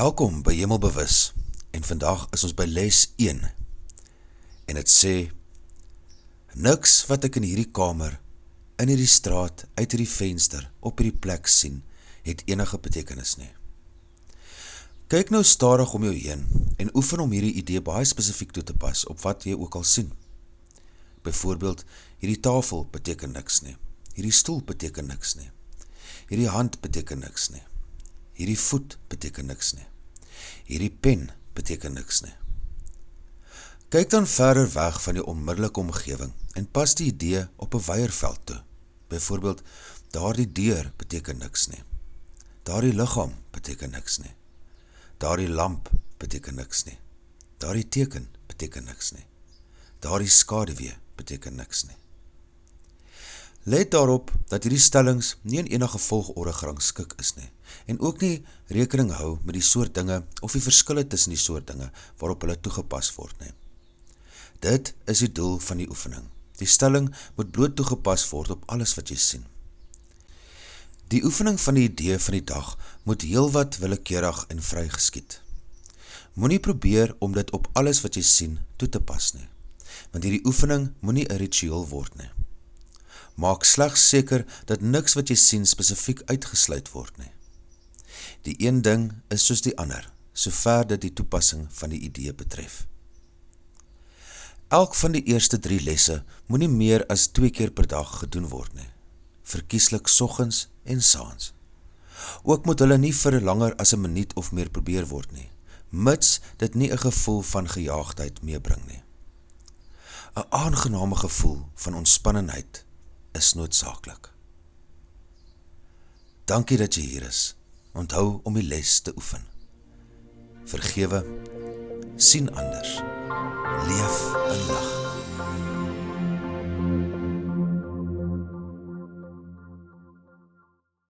Welkom by Hemelbewus en vandag is ons by les 1 en het sê: niks wat ek in hierdie kamer, in hierdie straat, uit hierdie venster, op hierdie plek sien, het enige betekenis nie. Kyk nou stadig om jou heen en oefen om hierdie idee baie spesifiek toe te pas op wat jy ook al sien. Byvoorbeeld, hierdie tafel beteken niks nie, hierdie stoel beteken niks nie, hierdie hand beteken niks nie, hierdie voet beteken niks nie, hierdie pen beteken niks nie. Kyk dan verder weg van jou onmiddellike omgewing en pas die idee op 'n wyeer veld toe. Byvoorbeeld, daardie deur beteken niks nie, daardie liggaam beteken niks nie, daardie lamp beteken niks nie, daardie teken beteken niks nie, daardie skaduwee beteken niks nie. Let daarop dat hierdie stellings nie in enige volgorde gerangskik is nie, en ook nie rekening hou met die soort dinge of die verskille tussen die soort dinge waarop hulle toegepas word nie. Dit is die doel van die oefening. Die stelling moet bloot toegepas word op alles wat jy sien. Die oefening van die idee van die dag moet heelwat willekeurig en vry geskied. Moenie probeer om dit op alles wat jy sien toe te pas nie, want hierdie oefening moenie 'n ritueel word nie. Maak slegs seker dat niks wat jy sien spesifiek uitgesluit word nie. Die een ding is soos die ander, sover dit die toepassing van die idee betref. Elk van die eerste 3 lesse moenie meer as 2 keer per dag gedoen word nie, verkieslik soggens en saans. Ook moet hulle nie vir langer as 'n minuut of meer probeer word nie, mits dit nie 'n gevoel van gejaagdheid meebring nie. 'n aangename gevoel van ontspannenheid is noodsaaklik. Dankie dat jy hier is. Onthou om die les te oefen. Vergewe, sien anders, leef in lig.